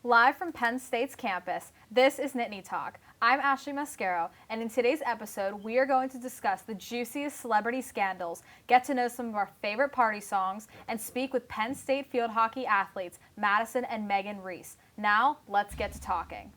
Live from Penn State's campus, this is Nittany Talk. I'm Ashley Mascaro, and in today's episode, we are going to discuss the juiciest celebrity scandals, get to know some of our favorite party songs, and speak with Penn State field hockey athletes Madison and Meghan Reese. Now, let's get to talking.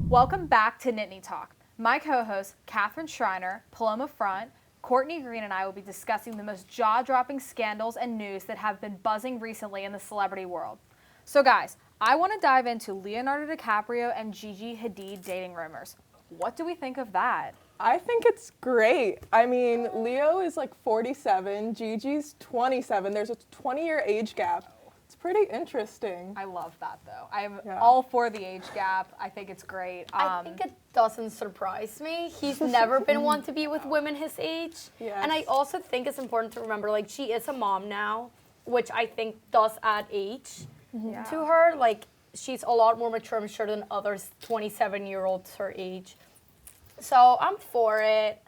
Welcome back to Nittany Talk. My co-hosts, Katherine Schreiner, Paloma Front, Courtney Green, and I will be discussing the most jaw-dropping scandals and news that have been buzzing recently in the celebrity world. So guys, I want to dive into Leonardo DiCaprio and Gigi Hadid dating rumors. What do we think of that? I think it's great. I mean, Leo is like 47, Gigi's 27. There's a 20-year age gap. It's pretty interesting. I love that though. I'm all for the age gap. I think it's great. I think it doesn't surprise me. He's never been one to be with women his age. Yes. And I also think it's important to remember, like, she is a mom now, which I think does add age to her. Like, she's a lot more mature, I'm sure, than other 27-year-olds her age. So I'm for it.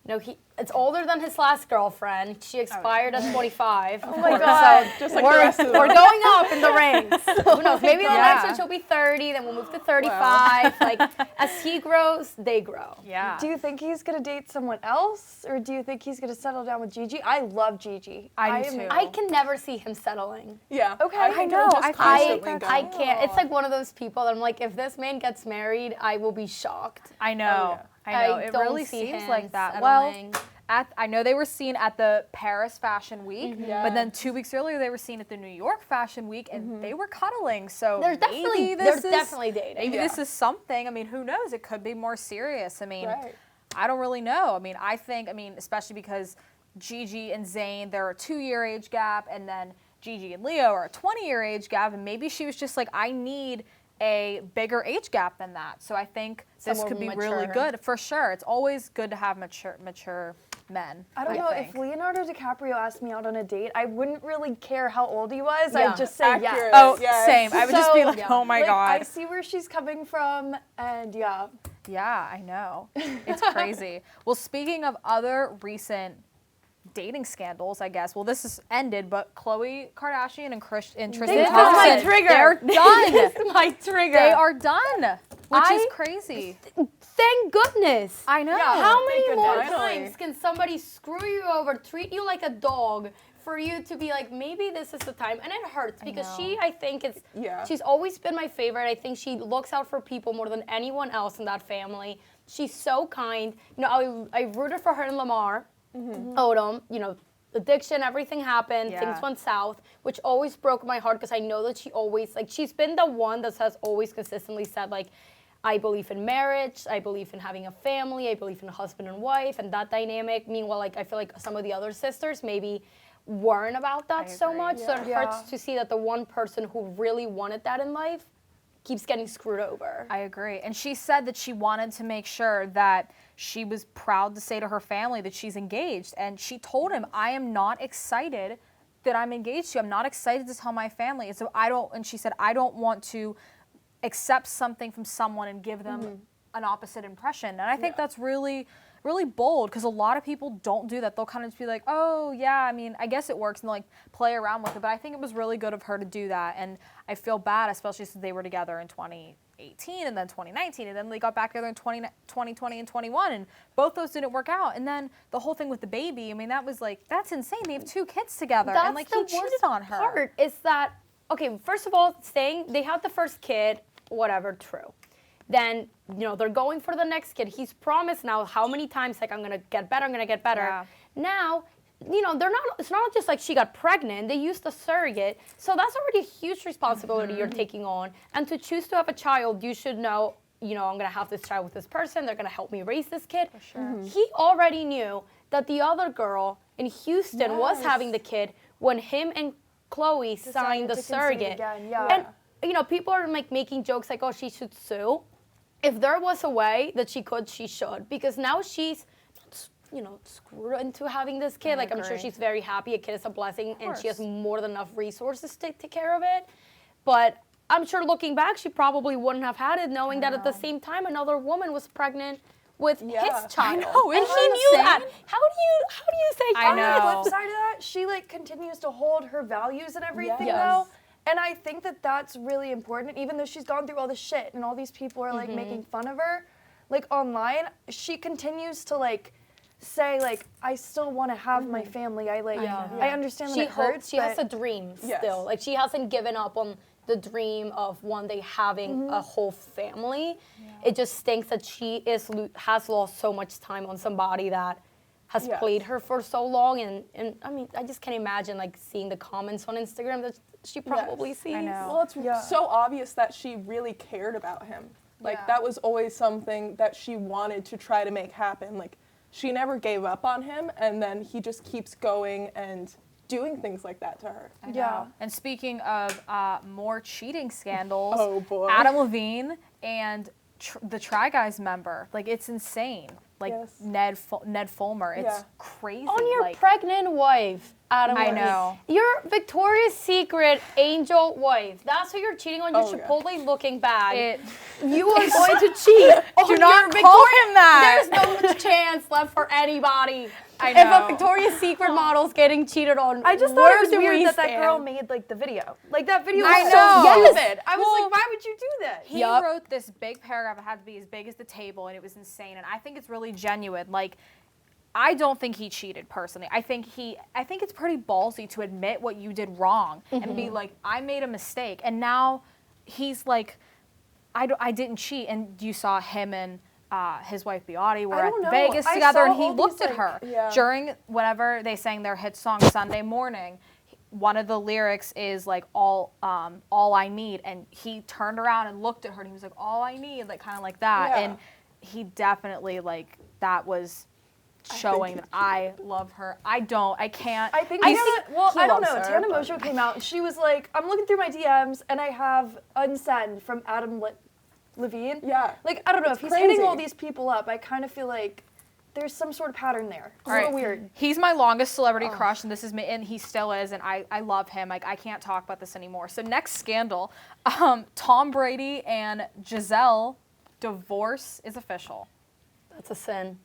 You know, it's older than his last girlfriend. She expired at 25. Oh my God. So just like the rest of them. We're going up in the ranks. Who knows? Maybe the next one she'll be 30, then we'll move to 35. Wow. Like, as he grows, they grow. Yeah. Do you think he's going to date someone else, or do you think he's going to settle down with Gigi? I love Gigi. I do too. I can never see him settling. Yeah. Okay. I know. I can't. It's like one of those people that I'm like, if this man gets married, I will be shocked. I know. I know. It don't really see seems him like that. settling. Well, I know they were seen at the Paris Fashion Week, Yeah. but then 2 weeks earlier they were seen at the New York Fashion Week, and they were cuddling. So They're maybe definitely dating. Maybe this is something. I mean, who knows? It could be more serious. I mean, Right. I don't really know. I mean, especially because Gigi and Zayn, they're a 2-year age gap, and then Gigi and Leo are a 20-year age gap, and maybe she was just like, I need a bigger age gap than that. So I think this Someone could be mature. really good for sure. It's always good to have mature men. I don't know, think. if Leonardo DiCaprio asked me out on a date, I wouldn't really care how old he was. Yeah. I'd just say Accurate. yes. Oh, Yes. same. I would just be like, oh my Like, God. I see where she's coming from, and yeah. Yeah, I know. It's crazy. Well, speaking of other recent dating scandals, I guess. Well, this is ended, but Khloe Kardashian and Tristan This Thompson, is my trigger. they're done. This is my trigger. They are done, which is crazy. Thank goodness. I know. Yeah. How Thank many more goodness. times can somebody screw you over, treat you like a dog, for you to be like, maybe this is the time? And it hurts because I think she's always been my favorite. I think she looks out for people more than anyone else in that family. She's so kind. You know, I rooted for her and Lamar Odom. You know, addiction, everything happened, things went south, which always broke my heart because I know that she always, like, she's been the one that has always consistently said, like, I believe in marriage, I believe in having a family, I believe in a husband and wife and that dynamic. Meanwhile, like, I feel like some of the other sisters maybe weren't about that so much. So it hurts to see that the one person who really wanted that in life keeps getting screwed over. I agree. And she said that she wanted to make sure that she was proud to say to her family that she's engaged. And she told him, I am not excited that I'm engaged to you. I'm not excited to tell my family. And so and she said, I don't want to accept something from someone and give them an opposite impression. And I think that's really, really bold, because a lot of people don't do that. They'll kind of just be like, oh yeah, I mean, I guess it works, and they'll like play around with it. But I think it was really good of her to do that. And I feel bad, especially since they were together in 2018 and then 2019, and then they got back together in 2020 and 21, and both those didn't work out. And then the whole thing with the baby, I mean, that was like, that's insane. They have 2 kids together, That's and like he cheated on her. Part is that, okay, first of all, they had the first kid, whatever, true. Then, you know, they're going for the next kid. He's promised now how many times, like, I'm going to get better, I'm going to get better. Yeah. Now, you know, it's not just like she got pregnant, they used a surrogate. So that's already a huge responsibility you're taking on. And to choose to have a child, you should know, you know, I'm gonna have this child with this person, they're gonna help me raise this kid. For sure. He already knew that the other girl in Houston was having the kid when him and Chloe signed the surrogate. And, you know, people are like making jokes like, oh, she should sue. If there was a way that she could, she should. Because now she's, you know, screwed into having this kid. Like, I'm sure she's very happy. A kid is a blessing, and she has more than enough resources to take care of it. But I'm sure looking back, she probably wouldn't have had it, knowing that at the same time, another woman was pregnant with his child. I know, and he knew that. How do you say I know. On the flip side of that, she like continues to hold her values and everything though. And I think that that's really important. Even though she's gone through all this shit and all these people are like making fun of her, like online, she continues to like say like, I still want to have my family. I like, I understand that it hurts. She has a dream still. Like, she hasn't given up on the dream of one day having a whole family. It just stinks that she has lost so much time on somebody that has played her for so long. And I mean, I just can't imagine like seeing the comments on Instagram that she probably sees. I know. Well, it's so obvious that she really cared about him. Like, that was always something that she wanted to try to make happen. Like, she never gave up on him, and then he just keeps going and doing things like that to her. Yeah. And speaking of more cheating scandals, Oh, boy. Adam Levine and the Try Guys member, like, it's insane. Like, Ned Fulmer, it's crazy. On your like, pregnant wife, Adam. I know. Your Victoria's Secret angel wife. That's who you're cheating on your Chipotle looking bag. You are going to cheat. Do not call him that. There's no much chance left for anybody. I know. If a Victoria's Secret model's getting cheated on, I just thought it was weird that that girl made like the video. Like that video was so stupid. I was like, why would you do that? He wrote this big paragraph. It had to be as big as the table, and it was insane. And I think it's really genuine. Like, I don't think he cheated personally. I think it's pretty ballsy to admit what you did wrong and be like, I made a mistake. And now he's like, I didn't cheat. And you saw him and his wife Beati were at Vegas together, and he looked at her during whenever they sang their hit song Sunday Morning. One of the lyrics is like all I need, and he turned around and looked at her, and he was like, all I need, like kind of like that. And he definitely like that was showing that I love her. I can't. I don't know. Tana Mojo came out and she was like, I'm looking through my DMs and I have unsend from Adam Levine. Yeah. Like, I don't know, if he's hitting all these people up, I kind of feel like there's some sort of pattern there. It's a little weird. He's my longest celebrity crush, and this is me, and he still is, and I love him. Like, I can't talk about this anymore. So next scandal, Tom Brady and Giselle divorce is official. That's a sin.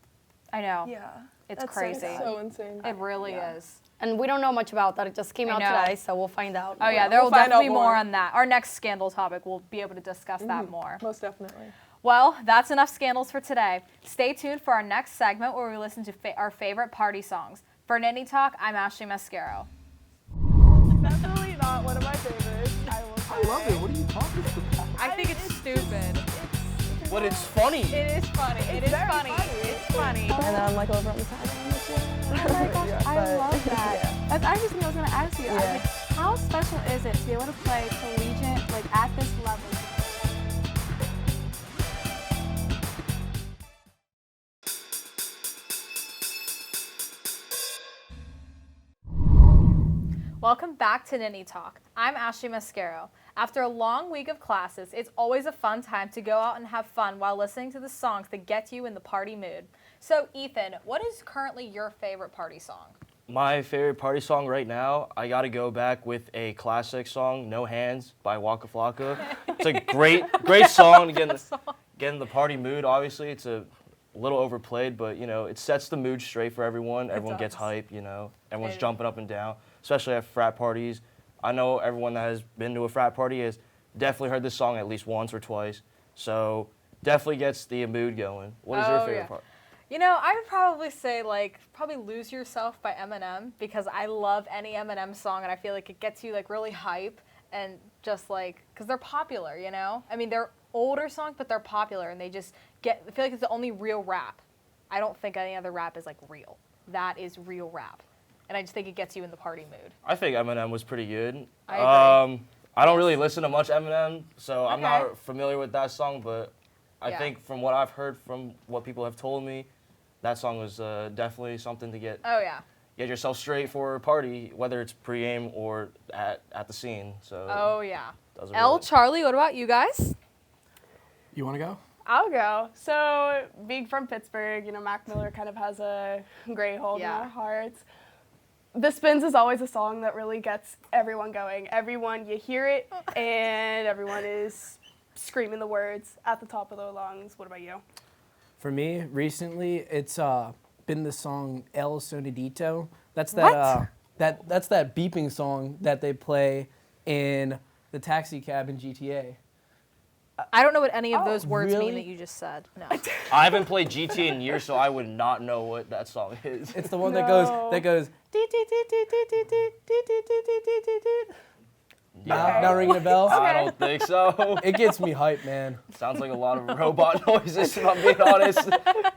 I know. Yeah. It's crazy. It's so insane. It really is. And we don't know much about that. It just came out today, so we'll find out. Oh, yeah, there will definitely be more on that. Our next scandal topic, we'll be able to discuss that more. Most definitely. Well, that's enough scandals for today. Stay tuned for our next segment where we listen to our favorite party songs. For Nittany Talk, I'm Ashley Mascaro. Definitely not one of my favorites. I love it. What are you talking about? I think it's stupid. But it's funny. It is funny. It is funny. It's funny. And then I'm like over on the side. Oh my gosh, I love that. That's actually something I was going to ask you. I was like, how special is it to be able to play collegiate, like at this level? Welcome back to Nittany Talk. I'm Ashley Mascaro. After a long week of classes, it's always a fun time to go out and have fun while listening to the songs that get you in the party mood. So, Ethan, what is currently your favorite party song? My favorite party song right now, I gotta go back with a classic song, No Hands by Waka Flocka. It's a great song to get in the party mood. Obviously, it's a little overplayed, but, you know, it sets the mood straight for everyone. Everyone gets hype, you know. Everyone's jumping up and down, especially at frat parties. I know everyone that has been to a frat party has definitely heard this song at least once or twice. So definitely gets the mood going. What is your favorite part? You know, I would probably say, probably Lose Yourself by Eminem, because I love any Eminem song, and I feel like it gets you, really hype, and just, because they're popular, you know? I mean, they're older songs, but they're popular, and they just I feel like it's the only real rap. I don't think any other rap is, real. That is real rap. and I just think it gets you in the party mood. I think Eminem was pretty good. I agree. I don't really listen to much Eminem, so I'm not familiar with that song, but I think from what I've heard from what people have told me, that song was definitely something to get yourself straight for a party, whether it's pre-game or at the scene. So Charlie, what about you guys? You want to go? I'll go. So being from Pittsburgh, Mac Miller kind of has a great hold in our hearts. The Spins is always a song that really gets everyone going. Everyone, you hear it, and everyone is screaming the words at the top of their lungs. What about you? For me, recently, it's been the song El Sonidito. That's that that's that beeping song that they play in the taxi cab in GTA. I don't know what any of those words really? mean that you just said. No. I haven't played GTA in years, so I would not know what that song is. It's the one that goes. Not ringing a bell? I don't think so. It gets me hyped, man. Sounds like a lot of robot noises, if I'm being honest.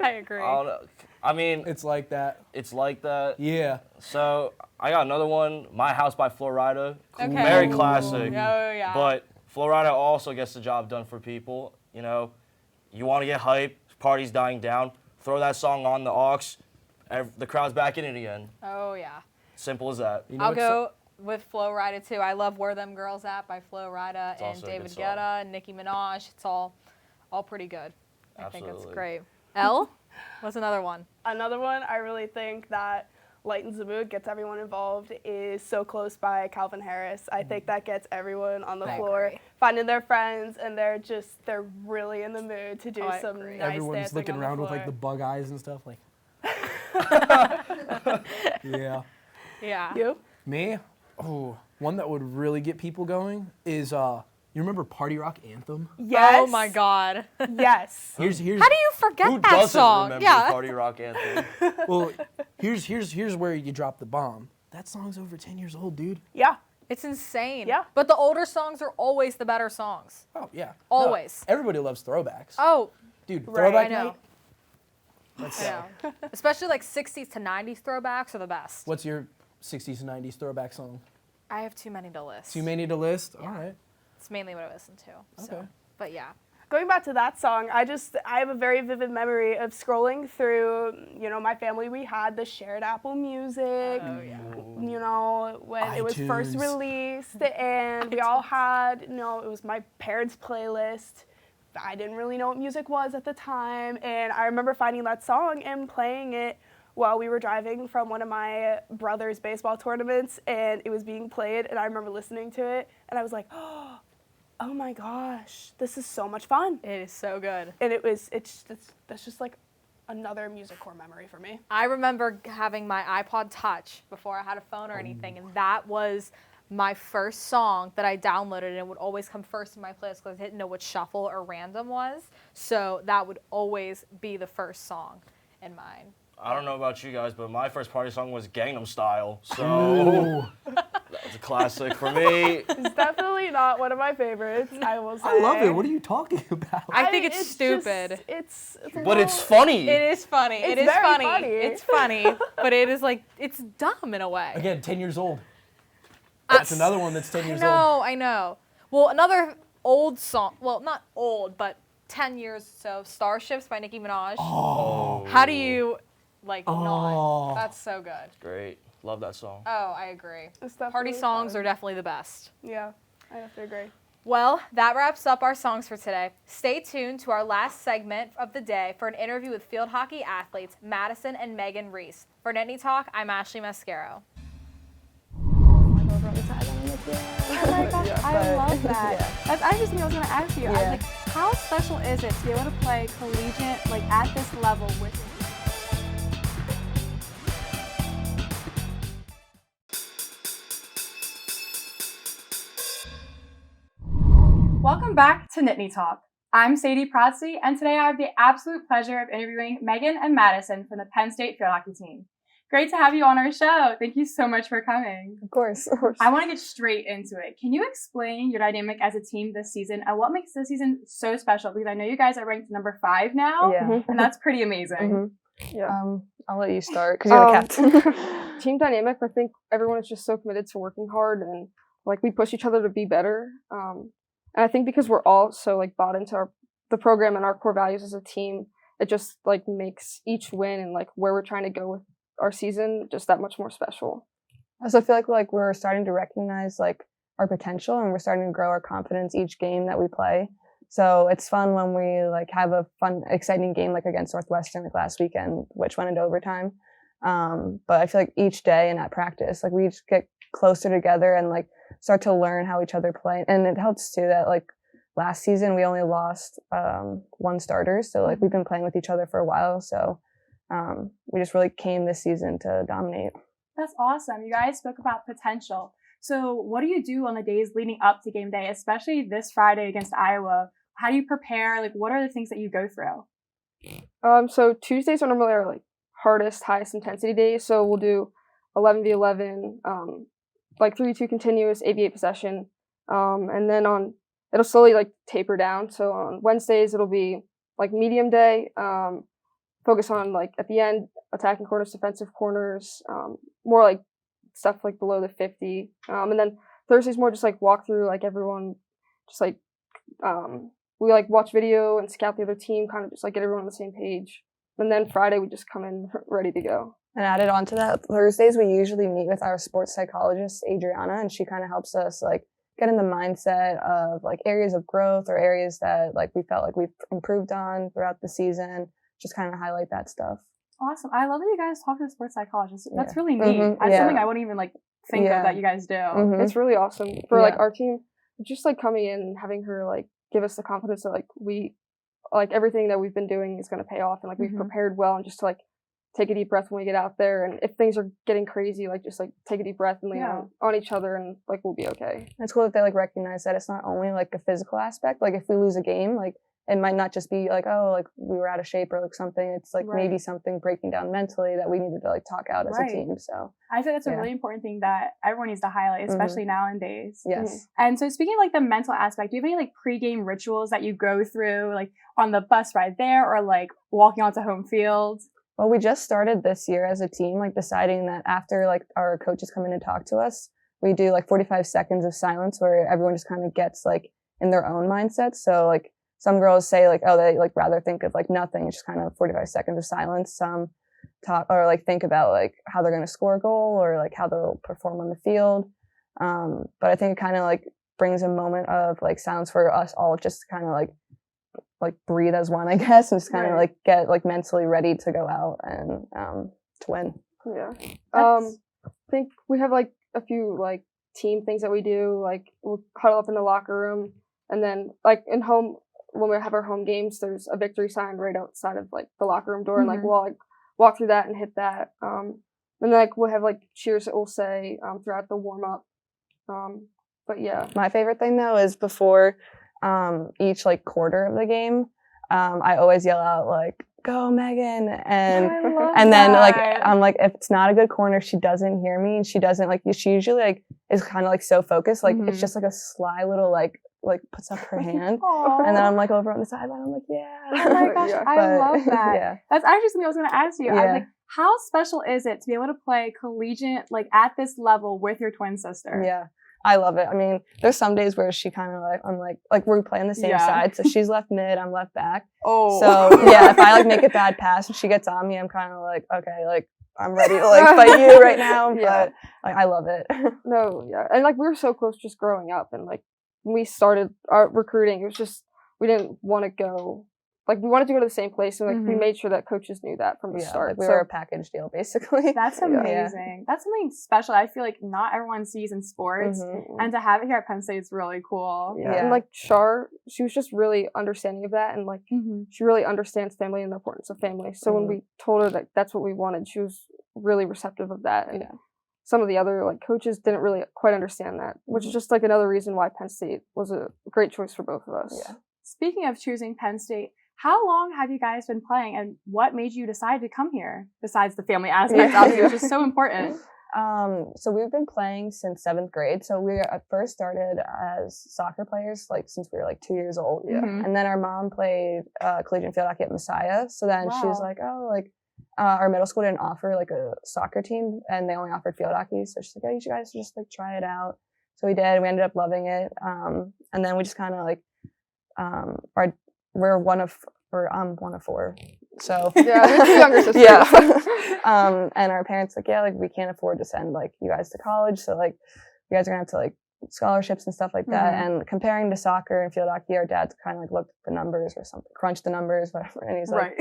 I agree. I mean, It's like that. it's like that. Yeah. So I got another one, My House by Flo Rida. Okay. Very classic. Oh, yeah. But Flo Rida also gets the job done for people. You want to get hype, party's dying down, throw that song on the aux, the crowd's back in it again. Oh, yeah. Simple as that. I'll go with Flo Rida, too. I love Where Them Girls At by Flo Rida and also a David good song. Guetta and Nicki Minaj. It's all pretty good. I think it's Absolutely. great. Elle, what's another one? Another one I really think that lightens the mood, gets everyone involved, is So Close by Calvin Harris. I think that gets everyone on the floor, agree. finding their friends, and they're really in the mood to do some agree. nice Everyone's dancing looking on the around with like floor. the bug eyes and stuff. Like. Yeah. Yeah. You? Me? Oh, one that would really get people going is you remember Party Rock Anthem? Yes. Oh, my God. Yes. Here's How do you forget Who that doesn't song? remember Yeah. Party Rock Anthem? well, here's where you drop the bomb. That song's over 10 years old, dude. Yeah. It's insane. Yeah. But the older songs are always the better songs. Oh yeah. Always. No, everybody loves throwbacks. Oh, Dude, Right. throwback I know. night. Let's I go. know. Especially like 60s to 90s throwbacks are the best. What's your 60s and 90s throwback song? I have too many to list. Too many to list? All right. It's mainly what I listen to. So. Okay. But yeah. Going back to that song, I have a very vivid memory of scrolling through, my family, we had the shared Apple Music, when it was first iTunes. released, and we all had, it was my parents' playlist. I didn't really know what music was at the time, and I remember finding that song and playing it while we were driving from one of my brother's baseball tournaments, and it was being played, and I remember listening to it, and I was like, oh my gosh, this is so much fun. It is so good. And that's just like another music core memory for me. I remember having my iPod Touch before I had a phone or anything, and that was my first song that I downloaded, and it would always come first in my playlist because I didn't know what shuffle or random was. So that would always be the first song in mine. I don't know about you guys, but my first party song was Gangnam Style. So that was a classic for me. It's definitely not one of my favorites, I will say. I love it. What are you talking about? I think it's stupid. But it's funny. It is funny. It's It is very funny. funny. It's funny, but it is like, it's dumb in a way. Again, 10 years old. That's another one that's 10 years old. I know. Well, another old song, well, not old, but 10 years, so Starships by Nicki Minaj. Oh. How do you, not? That's so good. Great. Love that song. Oh, I agree. It's definitely Party songs fun. are definitely the best. Yeah, I have to agree. Well, that wraps up our songs for today. Stay tuned to our last segment of the day for an interview with field hockey athletes Madison and Meghan Reese. For Nittany Talk, I'm Ashley Mascaro. Oh my gosh, I love that. That's actually something I was going to ask you. I was like, how special is it to be able to play collegiate, at this level with your Welcome back to Nittany Talk. I'm Sadie Protsy, and today I have the absolute pleasure of interviewing Meghan and Madison from the Penn State field hockey team. Great to have you on our show. Thank you so much for coming. Of course. I want to get straight into it. Can you explain your dynamic as a team this season and what makes this season so special? Because I know you guys are ranked number 5 now, Yeah. and that's pretty amazing. Yeah. I'll let you start because you're the captain. team dynamic. I think everyone is just so committed to working hard, and like we push each other to be better. And I think because we're all so like bought into the program and our core values as a team, it just like makes each win and like where we're trying to go with our season just that much more special. I also feel like we're starting to recognize like our potential, and we're starting to grow our confidence each game that we play. So it's fun when we like have a fun, exciting game like against Northwestern like last weekend, which went into overtime. But I feel like each day in that practice, like we just get closer together and like start to learn how each other play. And it helps too that like last season we only lost 1 starter, so like we've been playing with each other for a while. So we just really came this season to dominate. That's awesome. You guys spoke about potential. So what do you do on the days leading up to game day, especially this Friday against Iowa? How do you prepare? Like, what are the things that you go through? So Tuesdays are normally our like hardest, highest intensity days. So we'll do 11v11, like 3v2 continuous, 8v8 possession, and then it'll slowly like taper down. So on Wednesdays it'll be like medium day, focus on like at the end attacking corners, defensive corners, more like stuff like below the 50, and then Thursdays more just like walk through like everyone, just like we like watch video and scout the other team, kind of just like get everyone on the same page. And then Friday we just come in ready to go. And added on to that, Thursdays we usually meet with our sports psychologist Adriana, and she kind of helps us like get in the mindset of like areas of growth or areas that like we felt like we've improved on throughout the season. Just kind of highlight that stuff. Awesome. I love that you guys talk to the sports psychologist. That's really neat. That's something I wouldn't even like think of that you guys do. It's really awesome for like our team. Just like coming in and having her like give us the confidence that like we like everything that we've been doing is going to pay off, and like we've prepared well, and just to like take a deep breath when we get out there, and if things are getting crazy, like just like take a deep breath and lean on each other, and like we'll be okay. It's cool that they like recognize that it's not only like a physical aspect. Like if we lose a game, like it might not just be like, oh, like we were out of shape or like something. It's like maybe something breaking down mentally that we needed to like talk out as a team. So I think that's a really important thing that everyone needs to highlight, especially nowadays. Yes. And so speaking of like the mental aspect, do you have any like pregame rituals that you go through, like on the bus ride there or like walking onto home field? Well, we just started this year as a team, like deciding that after like our coaches come in and talk to us, we do like 45 seconds of silence where everyone just kind of gets like in their own mindset. So like some girls say like, oh, they like rather think of like nothing. It's just kind of 45 seconds of silence. Some talk or like think about like how they're going to score a goal or like how they'll perform on the field. But I think it kind of like brings a moment of like silence for us all, just to kind of like breathe as one, I guess, and just kind of like get like mentally ready to go out and to win. Yeah. I think we have like a few like team things that we do. Like we'll huddle up in the locker room, and then like in home, when we have our home games, there's a victory sign right outside of like the locker room door, and like we'll like walk through that and hit that. And then like we'll have like cheers that we'll say throughout the warm up. But yeah, my favorite thing though is before each like quarter of the game, I always yell out like, "Go Megan!" and then like I'm like, if it's not a good corner, she doesn't hear me, and she doesn't like, she usually like is kind of like so focused, like it's just like a sly little like puts up her hand, and then I'm like over on the sideline, I'm like, yeah. Oh my gosh, I love that. That's actually something I was going to ask you. I was like, how special is it to be able to play collegiate like at this level with your twin sister? Yeah. I love it. I mean, there's some days where she kind of like, I'm like we're playing the same side, so she's left mid, I'm left back. Oh. So yeah, if I like make a bad pass and she gets on me, I'm kind of like, okay, like I'm ready to like fight you right now. But like I love it. No, yeah, and like we were so close just growing up, and like when we started our recruiting, it was just we didn't want to go. Like we wanted to go to the same place, and like we made sure that coaches knew that from the start. Like we were a package deal, basically. That's amazing. That's something special. I feel like not everyone sees in sports, and to have it here at Penn State is really cool. Yeah. And like Char, she was just really understanding of that, and like she really understands family and the importance of family. So when we told her that that's what we wanted, she was really receptive of that. And some of the other like coaches didn't really quite understand that, which is just like another reason why Penn State was a great choice for both of us. Yeah. Speaking of choosing Penn State, how long have you guys been playing, and what made you decide to come here? Besides the family aspect, obviously, which is so important. So we've been playing since 7th grade. So we at first started as soccer players, like since we were like 2 years old. And then our mom played collegiate field hockey at Messiah. So then she was like, oh, like our middle school didn't offer like a soccer team, and they only offered field hockey. So she's like, "Oh, you guys should just like try it out." So we did. We ended up loving it. And then we just kind of like, I'm one of 4. So yeah, we have 2 younger sisters. Yeah. And our parents like, yeah, like we can't afford to send like you guys to college, so like you guys are gonna have to like scholarships and stuff like that. And comparing to soccer and field hockey, our dad's kind of like looked at the numbers or something, crunched the numbers, whatever, and he's like,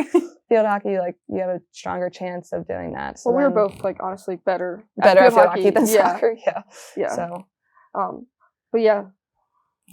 field hockey, like you have a stronger chance of doing that. So well, we were both like honestly better at field hockey than soccer. Yeah. So, but yeah,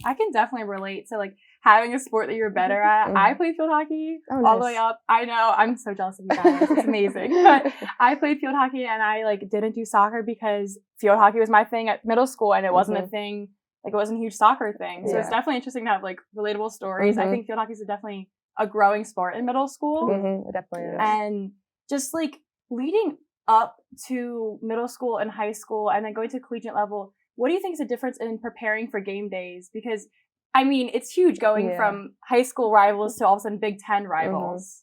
I can definitely relate to like having a sport that you're better at. I played field hockey all the way up. I know, I'm so jealous of you guys. It's amazing. But I played field hockey and I like didn't do soccer because field hockey was my thing at middle school and it wasn't a thing, like it wasn't a huge soccer thing. So it's definitely interesting to have like relatable stories. I think field hockey is definitely a growing sport in middle school. It definitely is. And just like leading up to middle school and high school and then going to collegiate level, what do you think is the difference in preparing for game days? Because I mean, it's huge going from high school rivals to all of a sudden Big Ten rivals.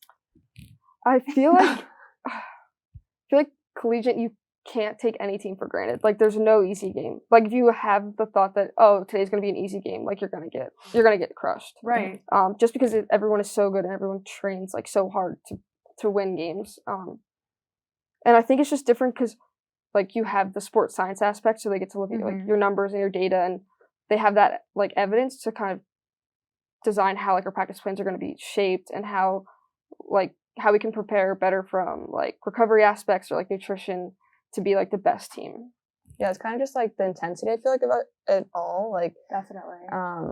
I feel like collegiate, you can't take any team for granted. Like there's no easy game. Like if you have the thought that, oh, today's gonna be an easy game, like you're gonna get crushed. Right. Just because everyone is so good and everyone trains like so hard to win games. And I think it's just different because like you have the sports science aspect, so they get to look at like your numbers and your data, and they have that like evidence to kind of design how like our practice plans are going to be shaped and how we can prepare better from like recovery aspects or like nutrition to be like the best team. Yeah, it's kind of just like the intensity I feel like about it all. Like definitely.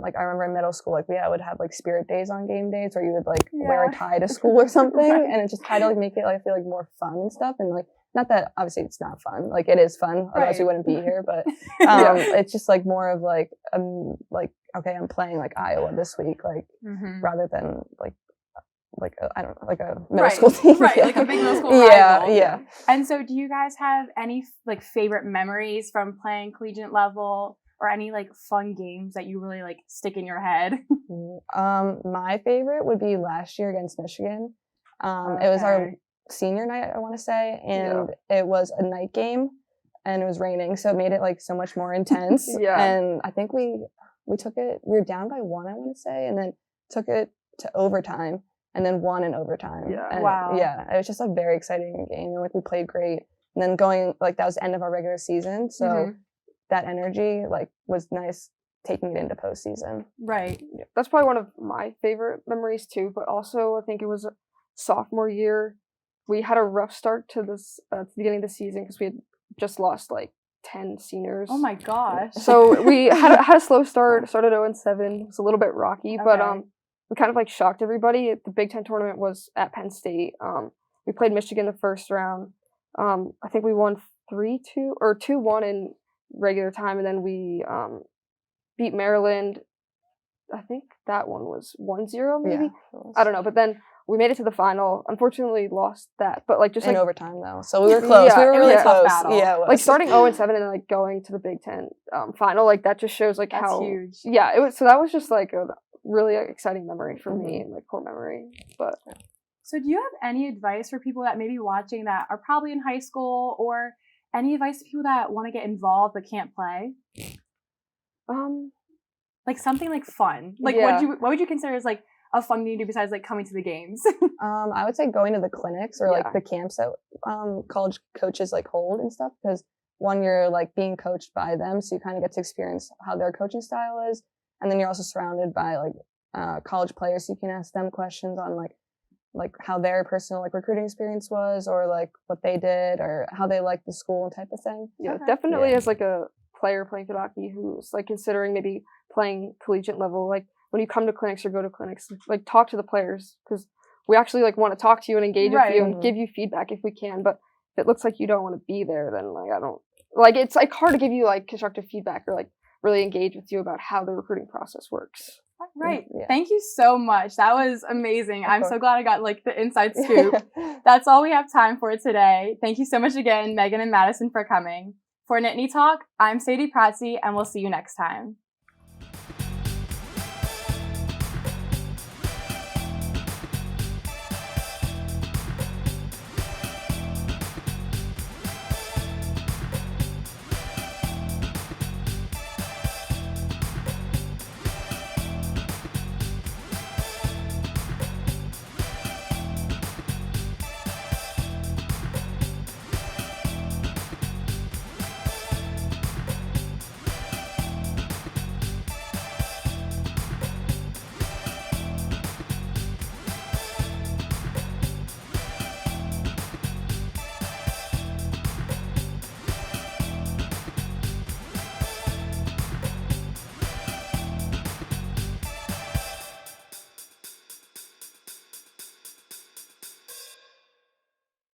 Like I remember in middle school, like we would have like spirit days on game days where you would like wear a tie to school or something, and it just tried to like make it like feel like more fun and stuff. And like not that obviously it's not fun, like it is fun, otherwise we wouldn't be here. But it's just like more of like okay, I'm playing like Iowa this week, like rather than like I don't know, like a middle school team, like a big middle school rival. Yeah. And so, do you guys have any like favorite memories from playing collegiate level, or any like fun games that you really like stick in your head? My favorite would be last year against Michigan. It was our senior night, I want to say, and it was a night game, and it was raining, so it made it like so much more intense. And I think we took it. We were down by 1, I want to say, and then took it to overtime. And then won in overtime. Yeah, it was just a very exciting game. And like we played great. And then going like that was the end of our regular season. So that energy like was nice taking it into postseason. Right. Yeah. That's probably one of my favorite memories too. But also I think it was sophomore year. We had a rough start to this at the beginning of the season because we had just lost like 10 seniors. Oh my gosh. So we had a slow start. Started 0-7. It was a little bit rocky, but we kind of like shocked everybody. The Big Ten tournament was at Penn State. We played Michigan the first round. I think we won 3-2 or 2-1 in regular time, and then we beat Maryland. I think that one was 1-0 maybe. I don't know, but then we made it to the final. Unfortunately, lost that, but like just in like overtime though. So we were close. We were really close. Yeah, it was. Like starting 0-7 and then like going to the Big Ten final, like that just shows like that's how huge. Yeah, it was. So that was just like a really exciting memory for me and like core memory. But so do you have any advice for people that may be watching that are probably in high school, or any advice to people that want to get involved but can't play? Like something like fun. Like what would you consider as like a fun thing to do besides like coming to the games? I would say going to the clinics or like the camps that college coaches like hold and stuff, because one, you're like being coached by them, so you kind of get to experience how their coaching style is. And then you're also surrounded by like college players, so you can ask them questions on like how their personal like recruiting experience was, or like what they did, or how they liked the school type of thing. Yeah, definitely as like a player playing field hockey who's like considering maybe playing collegiate level. Like when you come to clinics or go to clinics, like talk to the players, because we actually like want to talk to you and engage with you and give you feedback if we can. But if it looks like you don't want to be there, then like I don't like it's like hard to give you like constructive feedback or like really engage with you about how the recruiting process works. Right. Yeah. Thank you so much. That was amazing. I'm so glad I got like the inside scoop. That's all we have time for today. Thank you so much again, Megan and Madison, for coming. For Nittany Talk, I'm Sadie Pratzi, and we'll see you next time.